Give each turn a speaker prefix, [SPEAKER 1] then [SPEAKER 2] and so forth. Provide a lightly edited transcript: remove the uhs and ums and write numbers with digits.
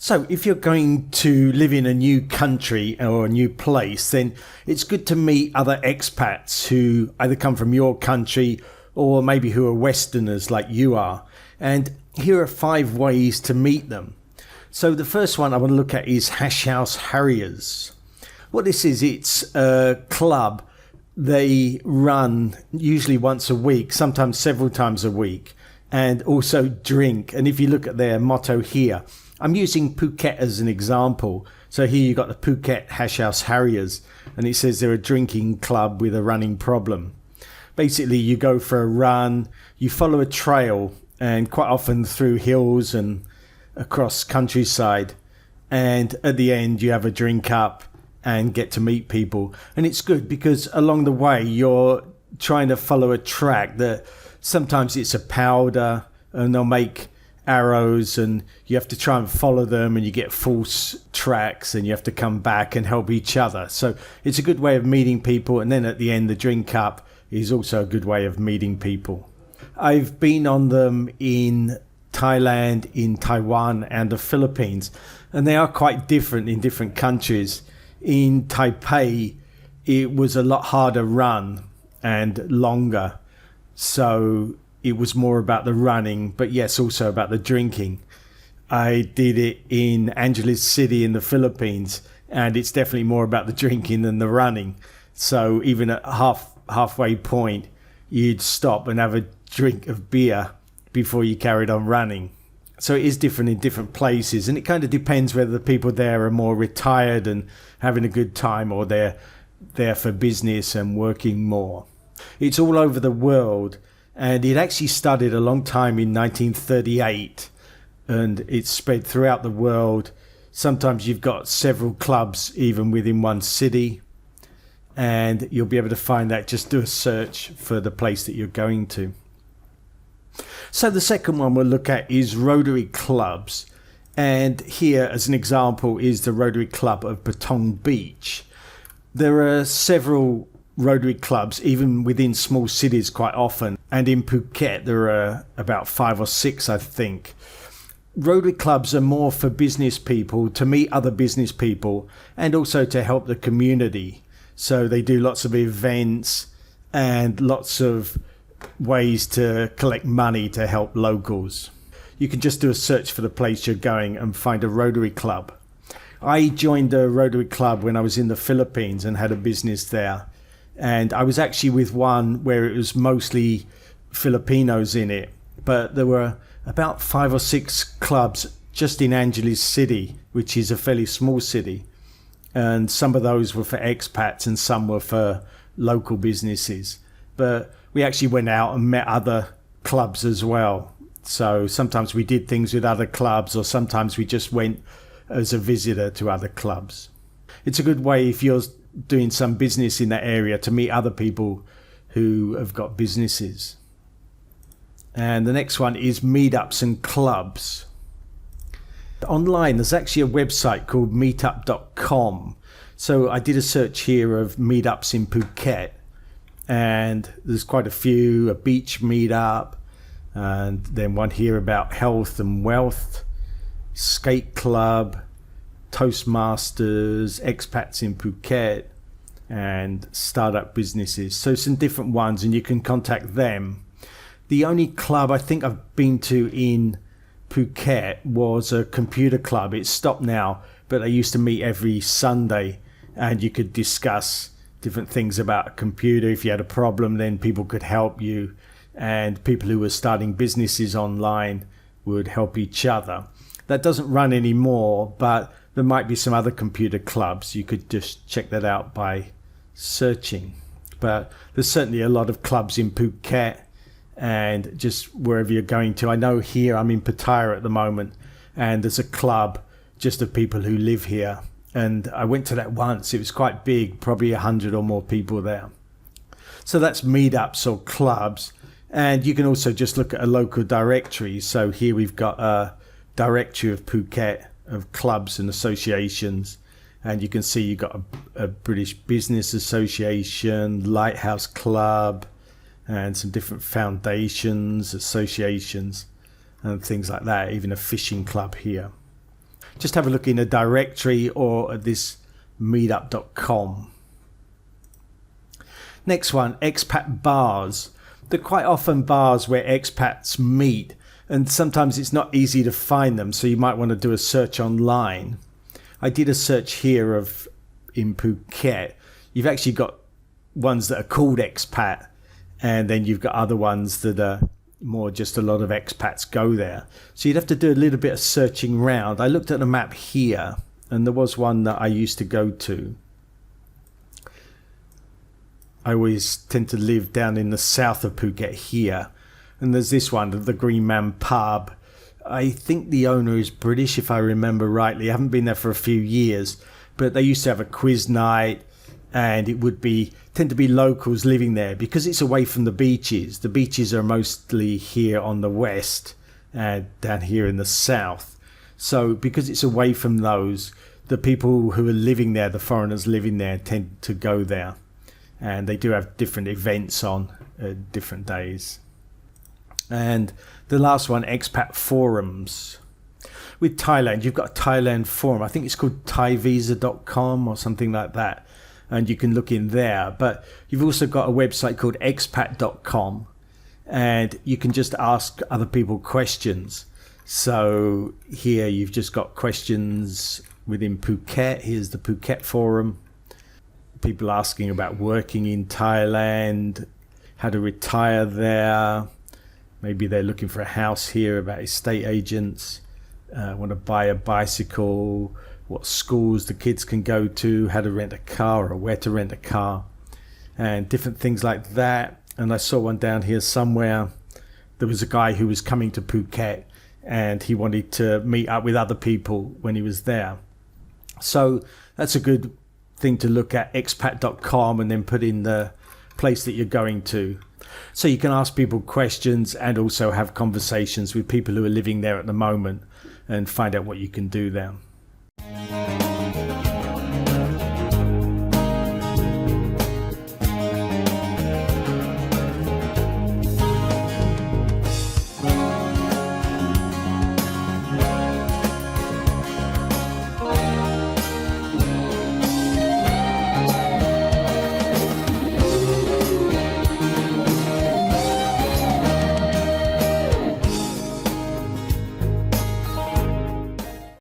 [SPEAKER 1] So if you're going to live in a new country or a new place, then it's good to meet other expats who either come from your country or maybe who are Westerners like you are. And here are 5 ways to meet them. So the first one I want to look at is Hash House Harriers. What this is, it's a club. They run usually once a week, sometimes several times a week, and also drink. And if you look at their motto here, I'm using Phuket as an example. So here you've got the Phuket Hash House Harriers, and it says they're a drinking club with a running problem. Basically, you go for a run, you follow a trail, and quite often through hills and across countryside. And at the end, you have a drink up and get to meet people. And it's good because along the way, you're trying to follow a track that sometimes it's a powder and they'll make arrows and you have to try and follow them, and you get false tracks and you have to come back and help each other. So it's a good way of meeting people. And then at the end, the drink up is also a good way of meeting people. I've been on them in Thailand, in Taiwan and the Philippines, and they are quite different in different countries. In Taipei, it was a lot harder run and longer. So it was more about the running, but yes, also about the drinking. I did it in Angeles City in the Philippines, and it's definitely more about the drinking than the running. So even at halfway point, you'd stop and have a drink of beer before you carried on running. So it is different in different places, and it kind of depends whether the people there are more retired and having a good time, or they're there for business and working more. It's all over the world. And it actually started a long time in 1938, and it's spread throughout the world. Sometimes you've got several clubs even within one city, and you'll be able to find that. Just do a search for the place that you're going to. So the second one we'll look at is Rotary Clubs. And here, as an example, is the Rotary Club of Patong Beach. There are several Rotary Clubs, even within small cities quite often. And in Phuket, there are about 5 or 6, I think. Rotary Clubs are more for business people, to meet other business people, and also to help the community. So they do lots of events and lots of ways to collect money to help locals. You can just do a search for the place you're going and find a Rotary Club. I joined a Rotary Club when I was in the Philippines and had a business there. And I was actually with one where it was mostly Filipinos in it, but there were about 5 or 6 clubs just in Angeles City, which is a fairly small city. And some of those were for expats and some were for local businesses. But we actually went out and met other clubs as well. So sometimes we did things with other clubs, or sometimes we just went as a visitor to other clubs. It's a good way, if you're doing some business in that area, to meet other people who have got businesses. And the next one is Meetups and Clubs. Online, there's actually a website called meetup.com. So I did a search here of meetups in Phuket, and there's quite a few. A beach meetup, and then one here about health and wealth, skate club, Toastmasters, expats in Phuket, and startup businesses. So some different ones, and you can contact them. The only club I think I've been to in Phuket was a computer club. It's stopped now, but they used to meet every Sunday, and you could discuss different things about a computer. If you had a problem, then people could help you, and people who were starting businesses online would help each other. That doesn't run anymore, but there might be some other computer clubs. You could just check that out by searching. But there's certainly a lot of clubs in Phuket and just wherever you're going to. I know here I'm in Pattaya at the moment, and there's a club just of people who live here. And I went to that once. It was quite big, probably 100 or more people there. So that's meetups or clubs. And you can also just look at a local directory. So here we've got a directory of Phuket of clubs and associations, and you can see you've got a British Business Association, Lighthouse Club, and some different foundations, associations, and things like that, even a fishing club here. just have a look in a directory or at this meetup.com. Next one, Expat Bars. They're quite often bars where expats meet, and sometimes it's not easy to find them, so you might want to do a search online. I did a search here in Phuket. You've actually got ones that are called Expat, and then you've got other ones that are more just a lot of expats go there. So you'd have to do a little bit of searching round. I looked at the map here, and there was one that I used to go to. I always tend to live down in the south of Phuket here. And there's this one, the Green Man Pub. I think the owner is British, if I remember rightly. I haven't been there for a few years, but they used to have a quiz night, and it would tend to be locals living there because it's away from the beaches. The beaches are mostly here on the west and down here in the south. So because it's away from those, the people who are living there, the foreigners living there, tend to go there. And they do have different events on different days. And the last one, Expat Forums. With Thailand, you've got a Thailand forum. I think it's called thaivisa.com or something like that. And you can look in there. But you've also got a website called expat.com. And you can just ask other people questions. So here you've just got questions within Phuket. Here's the Phuket forum. People asking about working in Thailand, how to retire there. Maybe they're looking for a house here, about estate agents, want to buy a bicycle, what schools the kids can go to, how to rent a car or where to rent a car, and different things like that. And I saw one down here somewhere. There was a guy who was coming to Phuket and he wanted to meet up with other people when he was there. So that's a good thing to look at, expat.com, and then put in the place that you're going to. So you can ask people questions and also have conversations with people who are living there at the moment and find out what you can do there.